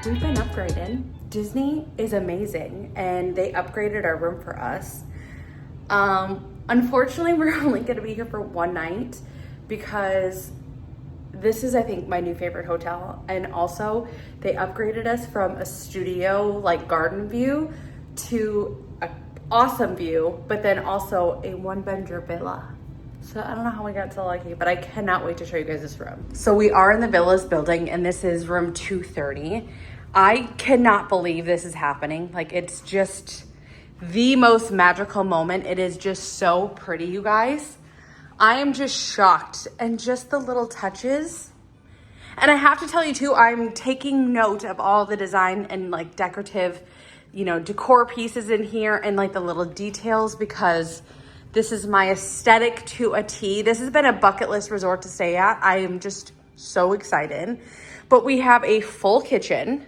We've been upgraded. Disney is amazing, and they upgraded our room for us. Unfortunately, we're only gonna be here for one night because this is, I think, my new favorite hotel. And also, they upgraded us from a studio, like garden view, to an awesome view, but then also a one-bedroom villa. So I don't know how we got so lucky, but I cannot wait to show you guys this room. So we are in the Villas building, and this is room 230. I cannot believe this is happening. Like, it's just the most magical moment. It is just so pretty, you guys. I am just shocked, and just the little touches. And I have to tell you too, I'm taking note of all the design and like decorative, you know, decor pieces in here and like the little details, because this is my aesthetic to a T. This has been a bucket list resort to stay at. I am just so excited. But we have a full kitchen.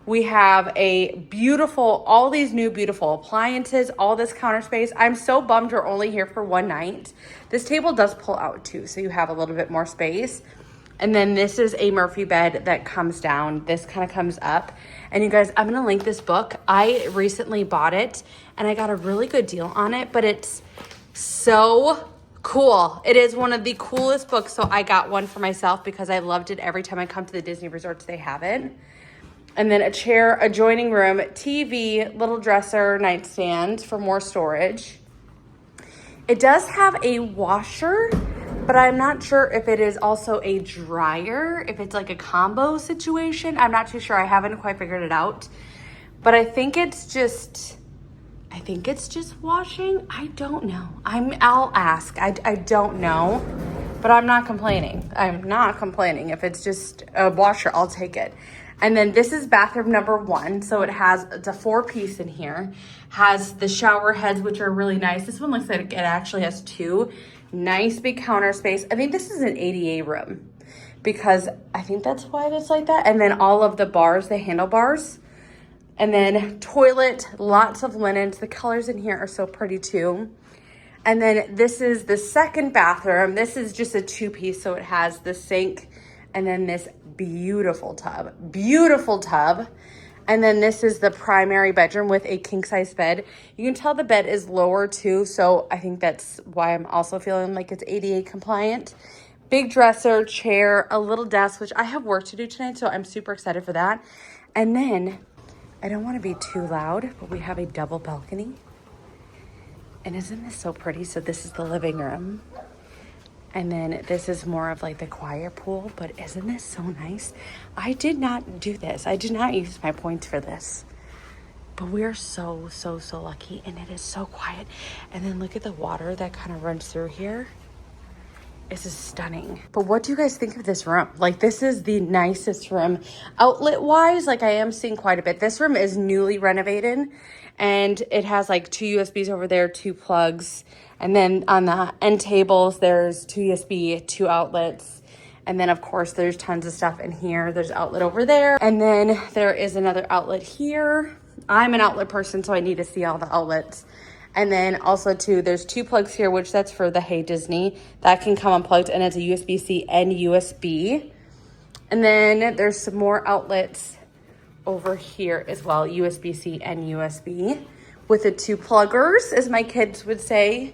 We have a beautiful, all these new beautiful appliances, all this counter space. I'm so bummed we're only here for one night. This table does pull out too, so you have a little bit more space. And then this is a Murphy bed that comes down. This kind of comes up. And you guys, I'm gonna link this book. I recently bought it and I got a really good deal on it, but it's so cool. It is one of the coolest books. So I got one for myself because I loved it. Every time I come to the Disney resorts, they have it. And then a chair, adjoining room, TV, little dresser, nightstand for more storage. It does have a washer, but I'm not sure if it is also a dryer, if it's like a combo situation. I'm not too sure. I haven't quite figured it out. But I think it's just washing. I don't know. I'll ask. I don't know. But I'm not complaining. I'm not complaining. If it's just a washer, I'll take it. And then this is bathroom number 1. So it's a 4-piece in here. Has the shower heads, which are really nice. This one looks like it actually has 2. Nice big counter space. I think this is an ADA room because I think that's why it's like that. And then all of the bars, the handlebars. And then toilet, lots of linens. The colors in here are so pretty too. And then this is the second bathroom. This is just a 2-piece. So it has the sink and then this beautiful tub. And then this is the primary bedroom with a king-size bed. You can tell the bed is lower too, so I think that's why I'm also feeling like it's ADA compliant. Big dresser, chair, a little desk, which I have work to do tonight, so I'm super excited for that. And then, I don't want to be too loud, but we have a double balcony. And isn't this so pretty? So this is the living room. And then this is more of like the quiet pool, but isn't this so nice? I did not do this. I did not use my points for this. But we are so lucky, and it is so quiet. And then look at the water that kind of runs through here. This is stunning. But what do you guys think of this room? Like, this is the nicest room. Outlet-wise, like I am seeing quite a bit. This room is newly renovated, and it has like 2 USBs over there, 2 plugs. And then on the end tables, there's 2 USB, 2 outlets. And then of course, there's tons of stuff in here. There's outlet over there. And then there is another outlet here. I'm an outlet person, so I need to see all the outlets. And then also too, there's 2 plugs here, which that's for the Hey Disney. That can come unplugged, and it's a USB-C and USB. And then there's some more outlets over here as well, USB-C and USB. With the 2 pluggers, as my kids would say.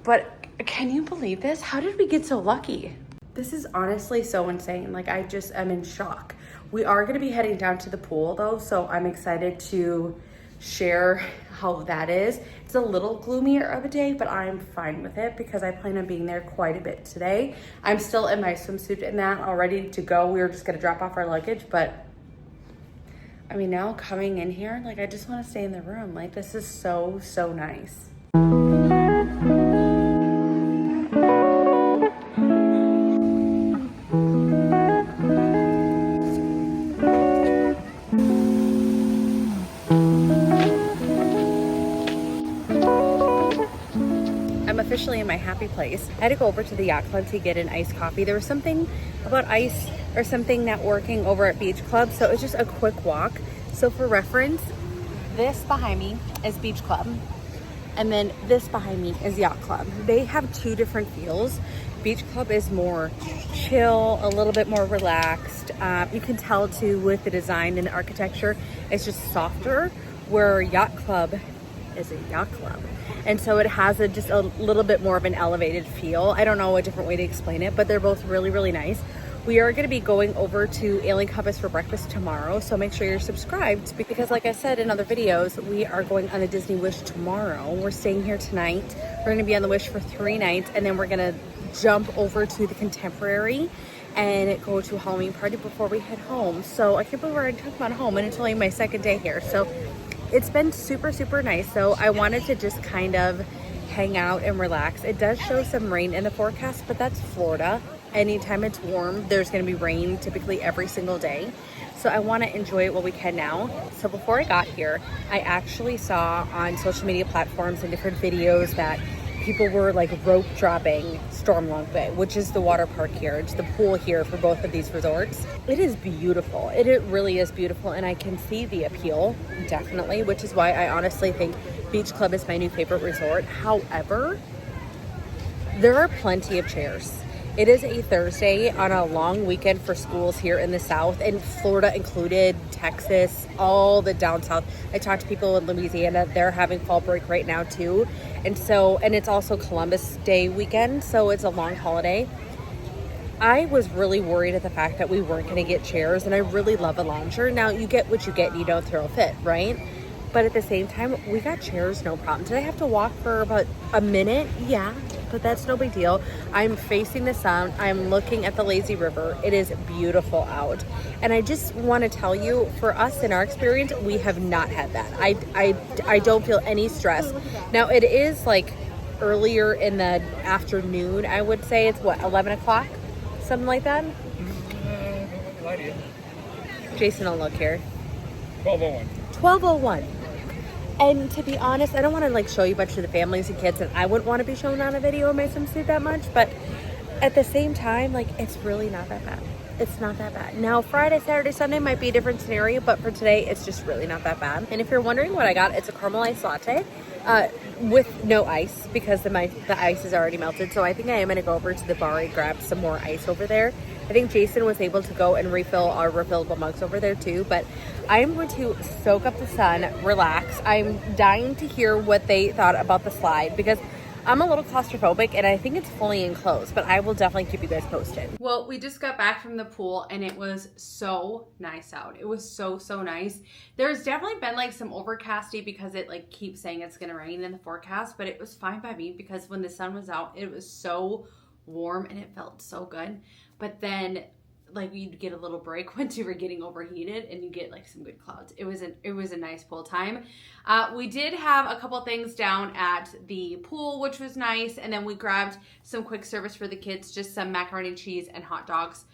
But can you believe this? How did we get so lucky? This is honestly so insane. Like, I just am in shock. We are gonna be heading down to the pool though, so I'm excited to share how that is. It's a little gloomier of a day, but I'm fine with it because I plan on being there quite a bit today. I'm still in my swimsuit and that, all ready to go. We were just gonna drop off our luggage, but I mean, now coming in here, like, I just wanna stay in the room. Like, this is so nice. I'm officially in my happy place. I had to go over to the yacht club to get an iced coffee. There was something about ice or something not working over at Beach Club, so it was just a quick walk. So for reference, this behind me is Beach Club, and then this behind me is Yacht Club. They have 2 different feels. Beach Club is more chill, a little bit more relaxed. You can tell too with the design and the architecture, it's just softer, where Yacht Club is a yacht club. And so it has just a little bit more of an elevated feel. I don't know a different way to explain it, but they're both really, really nice. We are going to be going over to Alien Compass for breakfast tomorrow, so make sure you're subscribed because like I said in other videos, we are going on a Disney Wish tomorrow. We're staying here tonight. We're going to be on the Wish for 3 nights, and then we're going to jump over to the Contemporary and go to a Halloween party before we head home. So I can't believe we're already talking about home, and it's only my second day here. So it's been super, super nice. So I wanted to just kind of hang out and relax. It does show some rain in the forecast, but that's Florida. Anytime it's warm, there's going to be rain typically every single day. So I want to enjoy it while we can now. So before I got here, I actually saw on social media platforms and different videos that people were like rope dropping Stormlong Bay, which is the water park here. It's the pool here for both of these resorts. It is beautiful. It really is beautiful, and I can see the appeal, definitely, which is why I honestly think Beach Club is my new favorite resort. However, there are plenty of chairs. It is a Thursday on a long weekend for schools here in the South, and Florida included, Texas, all the down south. I talked to people in Louisiana, they're having fall break right now too. And it's also Columbus Day weekend, so it's a long holiday. I was really worried at the fact that we weren't going to get chairs, and I really love a lounger. Now, you get what you get and you don't throw a fit, right? But at the same time, we got chairs, no problem. Did I have to walk for about a minute? Yeah, but that's no big deal. I'm facing the sun. I'm looking at the lazy river. It is beautiful out. And I just want to tell you, for us in our experience, we have not had that. I don't feel any stress. Now, it is like earlier in the afternoon, I would say. It's what, 11 o'clock? Something like that? Jason will look here. 12:01. 12:01. And to be honest, I don't want to like show you a bunch of the families and kids, and I wouldn't want to be shown on a video in my swimsuit that much, but at the same time, like, it's really not that bad. It's not that bad. Now, Friday, Saturday, Sunday might be a different scenario, but for today, it's just really not that bad. And if you're wondering what I got, it's a caramel ice latte with no ice because the ice is already melted. So I think I am going to go over to the bar and grab some more ice over there. I think Jason was able to go and refill our refillable mugs over there too, but I am going to soak up the sun, relax. I'm dying to hear what they thought about the slide because I'm a little claustrophobic and I think it's fully enclosed, but I will definitely keep you guys posted. Well, we just got back from the pool and it was so nice out. It was so, so nice. There's definitely been like some overcasty because it like keeps saying it's going to rain in the forecast, but it was fine by me because when the sun was out, it was so warm and it felt so good. But then like you'd get a little break once you were getting overheated and you get like some good clouds. It was a nice pool time. We did have a couple things down at the pool, which was nice. And then we grabbed some quick service for the kids, just some macaroni and cheese and hot dogs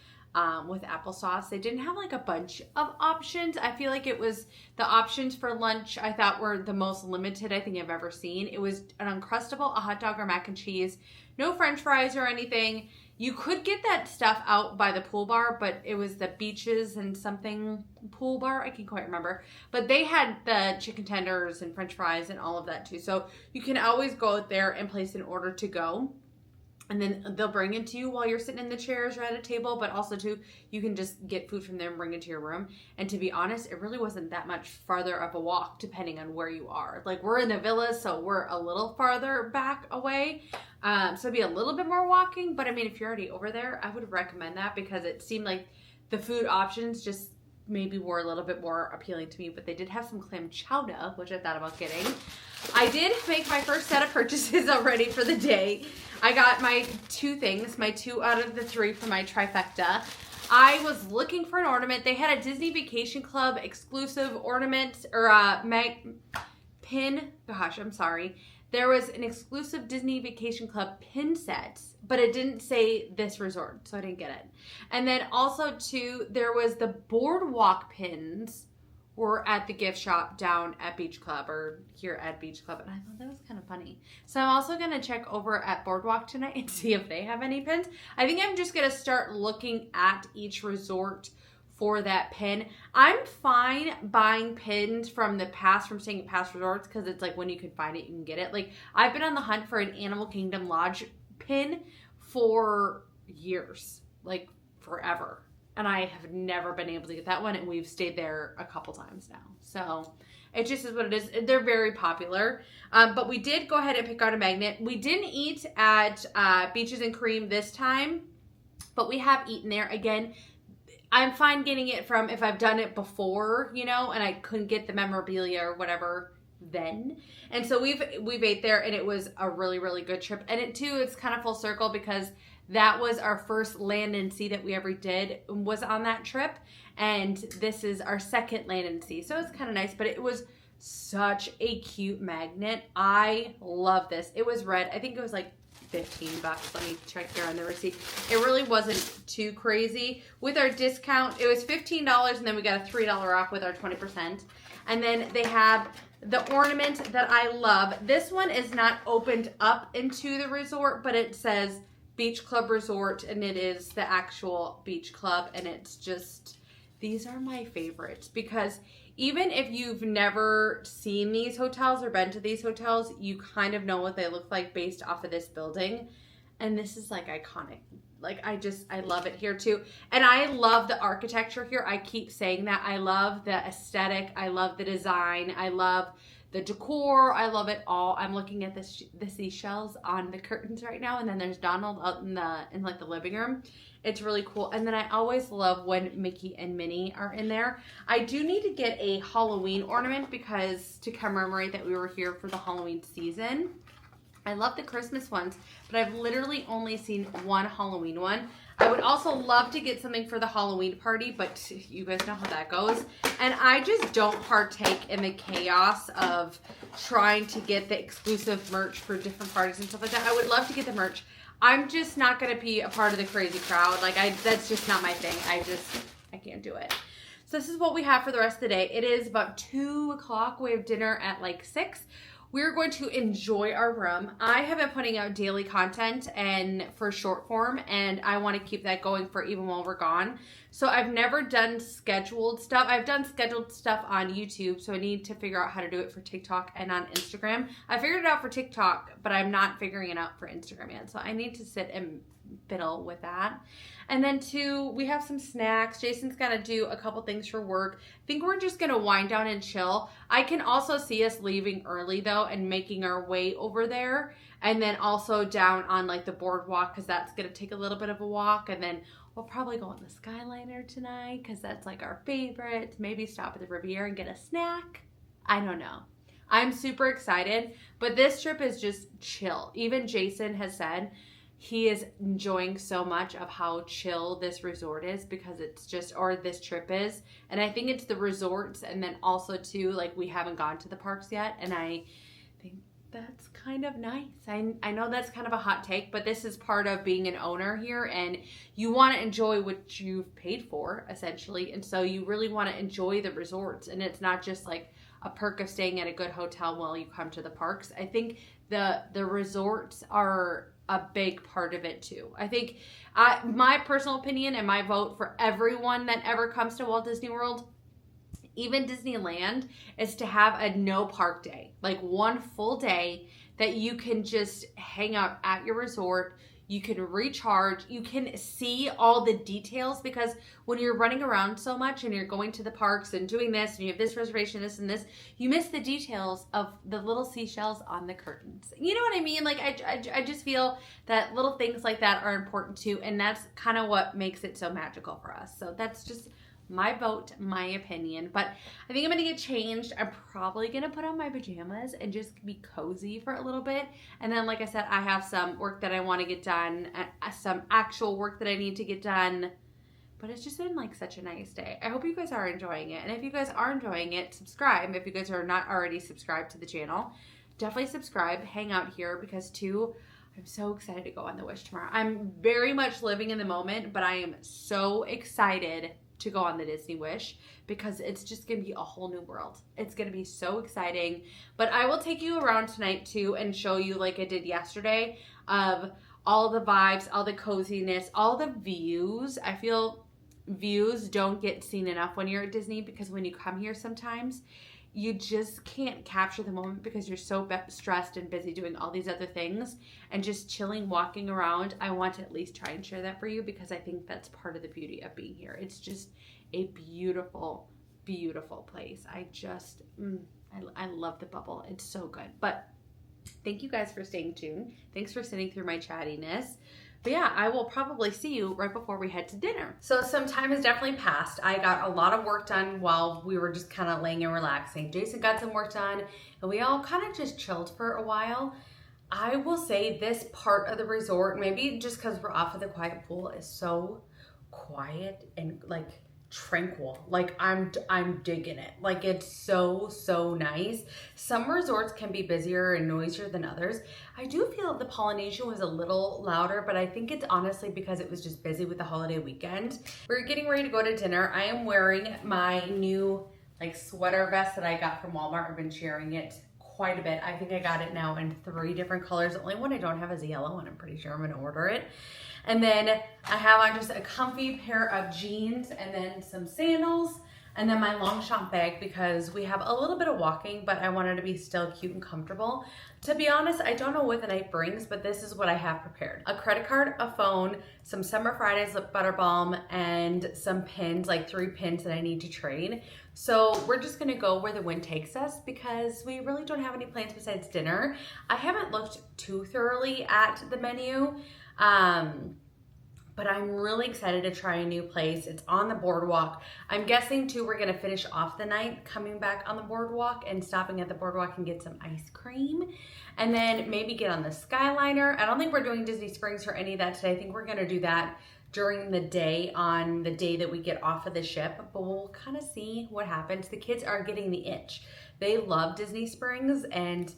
with applesauce. They didn't have like a bunch of options. I feel like it was the options for lunch I thought were the most limited I think I've ever seen. It was an Uncrustable, a hot dog or mac and cheese, no french fries or anything. You could get that stuff out by the pool bar, but it was the Beaches and something pool bar. I can't quite remember. But they had the chicken tenders and french fries and all of that too. So you can always go out there and place an order to go. And then they'll bring it to you while you're sitting in the chairs or at a table. But also too, you can just get food from there and bring it to your room. And to be honest, it really wasn't that much farther of a walk depending on where you are. Like we're in the villas, so we're a little farther back away. So it'd be a little bit more walking. But I mean, if you're already over there, I would recommend that because it seemed like the food options just maybe were a little bit more appealing to me. But they did have some clam chowder, which I thought about getting. I did make my first set of purchases already for the day. I got my 2 things, my 2 out of the 3 for my trifecta. I was looking for an ornament. They had a Disney Vacation Club exclusive ornament or pin. Gosh, I'm sorry. There was an exclusive Disney Vacation Club pin set, but it didn't say this resort, so I didn't get it. And then also too, there was the Boardwalk pins were at the gift shop down at Beach Club or here at Beach Club. And I thought that was kind of funny. So I'm also going to check over at Boardwalk tonight and see if they have any pins. I think I'm just going to start looking at each resort for that pin. I'm fine buying pins from staying at past resorts because it's like when you can find it, you can get it. Like I've been on the hunt for an Animal Kingdom Lodge pin for years, like forever. And I have never been able to get that one, and we've stayed there a couple times now. So it just is what it is. They're very popular. But we did go ahead and pick out a magnet. We didn't eat at Beaches and Cream this time, but we have eaten there. Again, I'm fine getting it from if I've done it before, you know, and I couldn't get the memorabilia or whatever then. And so we've ate there, and it was a really, really good trip. And it's kind of full circle because that was our first land and sea that we ever did was on that trip. And this is our second land and sea. So it's kind of nice, but it was such a cute magnet. I love this. It was red. I think it was like $15. Let me check here on the receipt. It really wasn't too crazy. With our discount, it was $15, and then we got a $3 off with our 20%. And then they have the ornament that I love. This one is not opened up into the resort, but it says Beach Club Resort, and it is the actual beach club. And it's just, these are my favorites because even if you've never seen these hotels or been to these hotels, you kind of know what they look like based off of this building. And this is like iconic. Like I love it here too. And I love the architecture here. I keep saying that. I love the aesthetic. I love the design. I love the decor. I love it all. I'm looking at the seashells on the curtains right now. And then there's Donald out in like the living room. It's really cool. And then I always love when Mickey and Minnie are in there. I do need to get a Halloween ornament because to commemorate that we were here for the Halloween season. I love the Christmas ones, but I've literally only seen one Halloween one. I would also love to get something for the Halloween party, but you guys know how that goes. And I just don't partake in the chaos of trying to get the exclusive merch for different parties and stuff like that. I would love to get the merch. I'm just not going to be a part of the crazy crowd. Like, that's just not my thing. I can't do it. So this is what we have for the rest of the day. It is about 2 o'clock. We have dinner at like 6. We're going to enjoy our room. I have been putting out daily content and for short form, and I want to keep that going for even while we're gone. So I've never done scheduled stuff. I've done scheduled stuff on YouTube, so I need to figure out how to do it for TikTok and on Instagram. I figured it out for TikTok, but I'm not figuring it out for Instagram yet. So I need to sit and fiddle with that. And then 2, we have some snacks. Jason's got to do a couple things for work. I think we're just going to wind down and chill. I can also see us leaving early though and making our way over there. And then also down on like the boardwalk because that's going to take a little bit of a walk. And then we'll probably go on the Skyliner tonight because that's like our favorite. Maybe stop at the Riviera and get a snack. I don't know. I'm super excited. But this trip is just chill. Even Jason has said he is enjoying so much of how chill this resort is because it's just, or this trip is. And I think it's the resorts and then also too, like we haven't gone to the parks yet. And I think that's kind of nice. I know that's kind of a hot take, but this is part of being an owner here and you want to enjoy what you've paid for essentially. And so you really want to enjoy the resorts and it's not just like a perk of staying at a good hotel while you come to the parks. I think the resorts are a big part of it too. I think my personal opinion and my vote for everyone that ever comes to Walt Disney World, even Disneyland, is to have a no park day. Like one full day that you can just hang out at your resort. You can recharge. You can see all the details because when you're running around so much and you're going to the parks and doing this and you have this reservation, this and this, you miss the details of the little seashells on the curtains. You know what I mean? Like I just feel that little things like that are important too. And that's kind of what makes it so magical for us. So that's just my vote, my opinion. But I think I'm going to get changed. I'm probably going to put on my pajamas and just be cozy for a little bit. And then, like I said, I have some work that I want to get done, some actual work that I need to get done. But it's just been like such a nice day. I hope you guys are enjoying it. And if you guys are enjoying it, subscribe. If you guys are not already subscribed to the channel, definitely subscribe. Hang out here because too, I'm so excited to go on the Wish tomorrow. I'm very much living in the moment, but I am so excited to go on the Disney Wish because it's just gonna be a whole new world. It's gonna be so exciting. But I will take you around tonight too and show you, like I did yesterday, of all the vibes, all the coziness, all the views. I feel views don't get seen enough when you're at Disney because when you come here sometimes you just can't capture the moment because you're so stressed and busy doing all these other things, and just chilling, walking around. I want to at least try and share that for you because I think that's part of the beauty of being here. It's just a beautiful, beautiful place. I just, I love the bubble. It's so good. But thank you guys for staying tuned. Thanks for sitting through my chattiness. But yeah, I will probably see you right before we head to dinner. So some time has definitely passed. I got a lot of work done while we were just kind of laying and relaxing. Jason got some work done, and we all kind of just chilled for a while. I will say this part of the resort, maybe just because we're off of the quiet pool, is so quiet and like tranquil. Like I'm digging it. Like it's so nice. Some resorts can be busier and noisier than others. I do feel the Polynesian was a little louder, but I think it's honestly because it was just busy with the holiday weekend. We're getting ready to go to dinner. I am wearing my new like sweater vest that I got from Walmart. I've been sharing it quite a bit. I think I got it now in 3 different colors. The only one I don't have is yellow, and I'm pretty sure I'm gonna order it. And then I have on just a comfy pair of jeans and then some sandals, and then my Longchamp bag because we have a little bit of walking, but I wanted to be still cute and comfortable. To be honest, I don't know what the night brings, but this is what I have prepared. A credit card, a phone, some Summer Fridays lip butter balm, and some pins, like 3 pins that I need to trade. So we're just gonna go where the wind takes us because we really don't have any plans besides dinner. I haven't looked too thoroughly at the menu. But I'm really excited to try a new place. It's on the Boardwalk. I'm guessing too we're gonna finish off the night coming back on the Boardwalk and stopping at the Boardwalk and get some ice cream. And then maybe get on the Skyliner. I don't think we're doing Disney Springs or any of that today. I think we're gonna do that during the day on the day that we get off of the ship, but we'll kind of see what happens. The kids are getting the itch. They love Disney Springs, and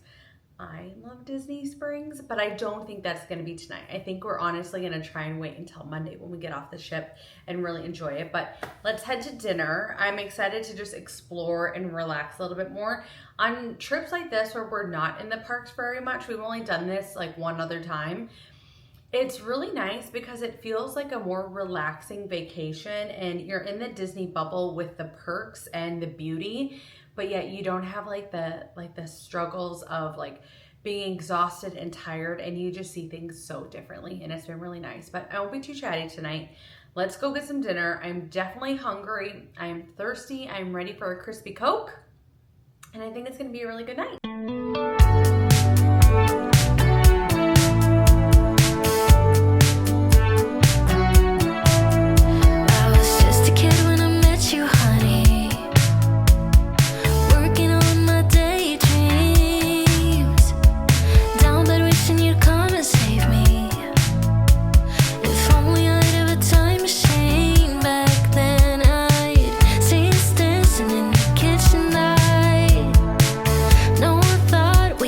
I love Disney Springs, but I don't think that's gonna be tonight. I think we're honestly gonna try and wait until Monday when we get off the ship and really enjoy it. But let's head to dinner. I'm excited to just explore and relax a little bit more. On trips like this where we're not in the parks very much, we've only done this like one other time, it's really nice because it feels like a more relaxing vacation and you're in the Disney bubble with the perks and the beauty, but yet you don't have like the struggles of like being exhausted and tired, and you just see things so differently, and it's been really nice. But I won't be too chatty tonight. Let's go get some dinner. I'm definitely hungry. I'm thirsty. I'm ready for a crispy Coke, and I think it's gonna be a really good night. No one thought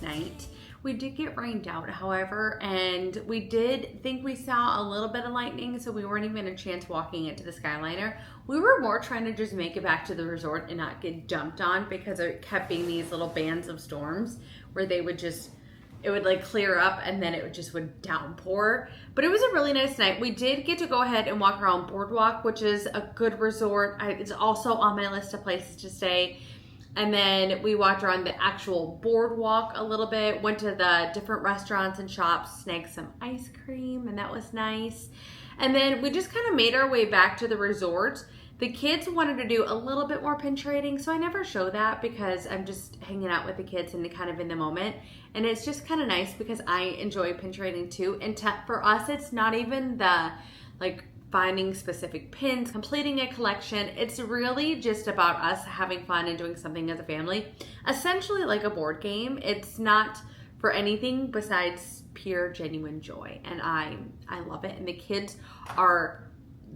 nice night. We did get rained out, however, and we did think we saw a little bit of lightning, so we weren't even a chance walking into the Skyliner. We were more trying to just make it back to the resort and not get dumped on, because it kept being these little bands of storms where they would just, it would like clear up and then it would downpour. But it was a really nice night. We did get to go ahead and walk around Boardwalk, which is a good resort. It's also on my list of places to stay. And then we walked around the actual boardwalk a little bit, went to the different restaurants and shops, snagged some ice cream, and that was nice. And then we just kind of made our way back to the resort. The kids wanted to do a little bit more pin trading, so I never show that because I'm just hanging out with the kids and kind of in the moment. And it's just kind of nice because I enjoy pin trading too. And for us, it's not even the like finding specific pins, completing a collection. It's really just about us having fun and doing something as a family. Essentially like a board game. It's not for anything besides pure, genuine joy. And I love it. And the kids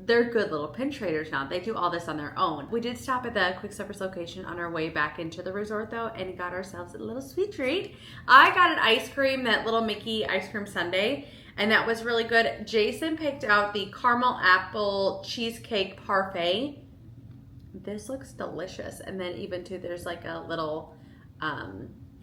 they're good little pin traders now. They do all this on their own. We did stop at the quick service location on our way back into the resort though and got ourselves a little sweet treat. I got an ice cream, that little Mickey ice cream sundae, and that was really good. Jason picked out the caramel apple cheesecake parfait. This looks delicious. And then even too, there's like a little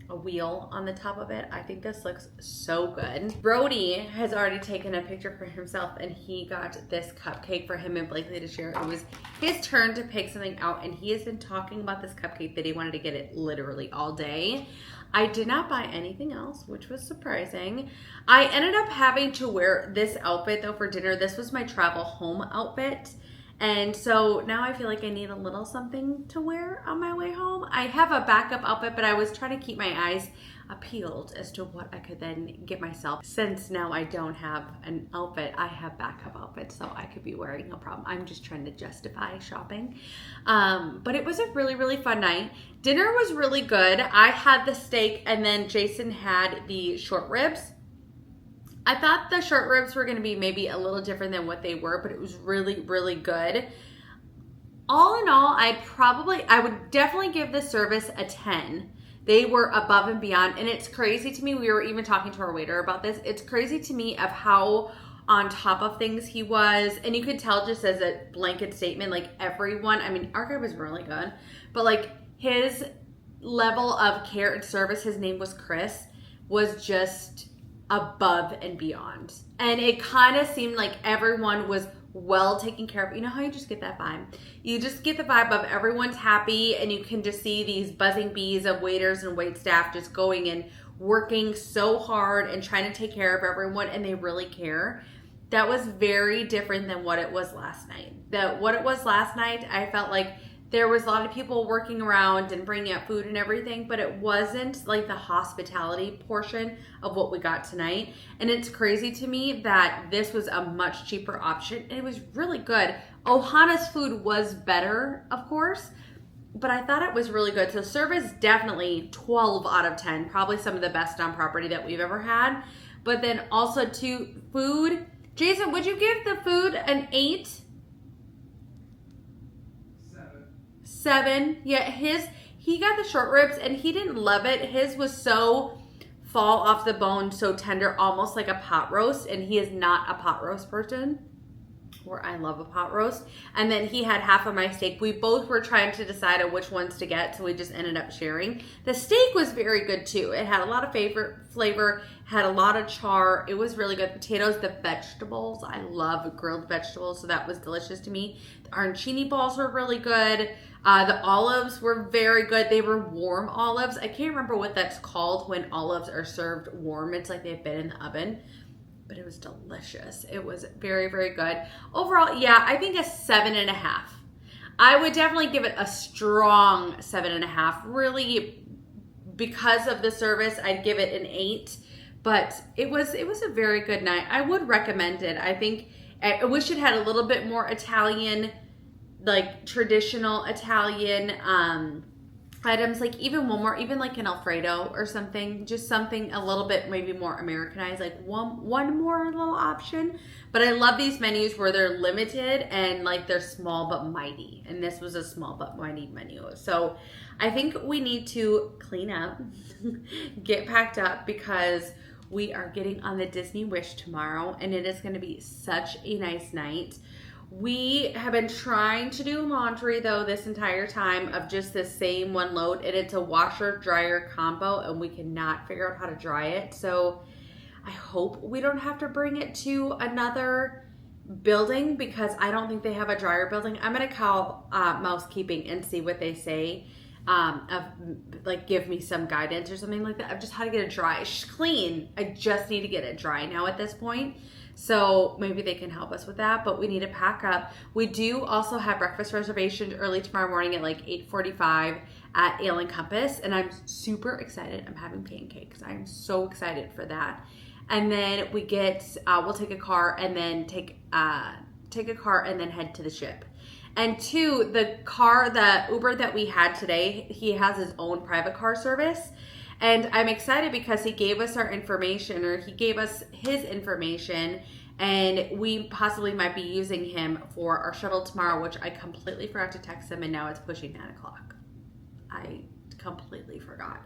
a wheel on the top of it. I think this looks so good. Brody has already taken a picture for himself and he got this cupcake for him and Blakely to share. It was his turn to pick something out and he has been talking about this cupcake that he wanted to get it literally all day. I did not buy anything else, which was surprising. I ended up having to wear this outfit though for dinner. This was my travel home outfit. And so now I feel like I need a little something to wear on my way home. I have a backup outfit, but I was trying to keep my eyes peeled as to what I could then get myself. Since now I don't have an outfit, I have backup outfits, so I could be wearing, no problem. I'm just trying to justify shopping. But it was a really, really fun night. Dinner was really good. I had the steak and then Jason had the short ribs. I thought the short ribs were going to be maybe a little different than what they were, but it was really, really good. All in all, I would definitely give the service a 10. They were above and beyond, and it's crazy to me. We were even talking to our waiter about this. It's crazy to me of how on top of things he was, and you could tell just as a blanket statement, like everyone, I mean, our guy was really good, but like his level of care and service, his name was Chris, was just above and beyond. And it kind of seemed like everyone was well taken care of. You know how you just get that vibe? You just get the vibe of everyone's happy and you can just see these buzzing bees of waiters and wait staff just going and working so hard and trying to take care of everyone, and they really care. That was very different than what it was last night. What it was last night, I felt like there was a lot of people working around and bringing up food and everything, but it wasn't like the hospitality portion of what we got tonight. And it's crazy to me that this was a much cheaper option and it was really good. Ohana's food was better, of course, but I thought it was really good. So service, definitely 12 out of 10, probably some of the best on property that we've ever had. But then also to food, Jason, would you give the food an 8? 7. Yeah, he got the short ribs and he didn't love it. His was so fall off the bone, so tender, almost like a pot roast, and he is not a pot roast person, where I love a pot roast. And then he had half of my steak. We both were trying to decide on which ones to get, so we just ended up sharing. The steak was very good too. It had a lot of flavor, had a lot of char. It was really good. Potatoes, the vegetables, I love grilled vegetables, so that was delicious to me. The arancini balls were really good. The olives were very good. They were warm olives. I can't remember what that's called when olives are served warm. It's like they've been in the oven, but it was delicious. It was very, very good. Overall, yeah, I think a 7.5. I would definitely give it a strong 7.5. Really, because of the service, I'd give it an 8. But it was a very good night. I would recommend it. I wish it had a little bit more Italian, like traditional Italian items, like even one more, even like an Alfredo or something, just something a little bit maybe more Americanized, like one more little option. But I love these menus where they're limited and like they're small but mighty, and this was a small but mighty menu. So I think we need to clean up, get packed up, because we are getting on the Disney Wish tomorrow, and it is going to be such a nice night. We have been trying to do laundry though this entire time of just the same one load, and it's a washer dryer combo, and we cannot figure out how to dry it. So I hope we don't have to bring it to another building, because I don't think they have a dryer building. I'm gonna call mousekeeping and see what they say, of like give me some guidance or something like that of just how to get it dry. It's clean, I just need to get it dry now at this point. So maybe they can help us with that, but we need to pack up. We do also have breakfast reservations early tomorrow morning at like 8:45 at Ale and Compass, and I'm super excited. I'm having pancakes. I'm so excited for that. And then we get, we'll take a car and then take a car and then head to the ship. And two, the Uber that we had today, he has his own private car service. And I'm excited because he gave us our information, or he gave us his information, and we possibly might be using him for our shuttle tomorrow, which I completely forgot to text him, and now it's pushing 9 o'clock. I completely forgot.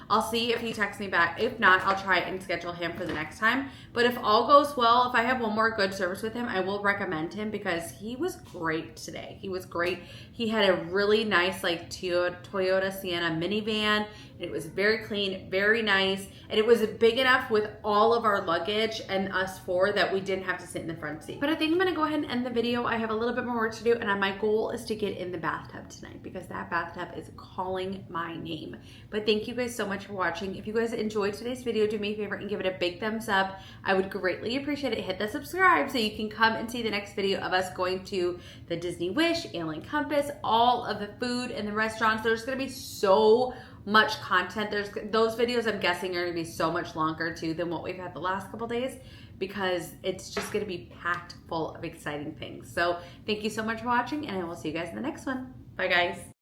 I'll see if he texts me back. If not, I'll try and schedule him for the next time. But if all goes well, if I have one more good service with him, I will recommend him, because he was great today. He was great. He had a really nice like Toyota Sienna minivan. It was very clean, very nice, and it was big enough with all of our luggage and us four that we didn't have to sit in the front seat. But I think I'm gonna go ahead and end the video. I have a little bit more work to do, and my goal is to get in the bathtub tonight, because that bathtub is calling my name. But thank you guys so much for watching. If you guys enjoyed today's video, do me a favor and give it a big thumbs up. I would greatly appreciate it. Hit the subscribe so you can come and see the next video of us going to the Disney Wish, Ale and Compass, all of the food and the restaurants. There's gonna be so much content. Those videos, I'm guessing, are gonna be so much longer too than what we've had the last couple days, because it's just gonna be packed full of exciting things. So thank you so much for watching, and I will see you guys in the next one. Bye guys.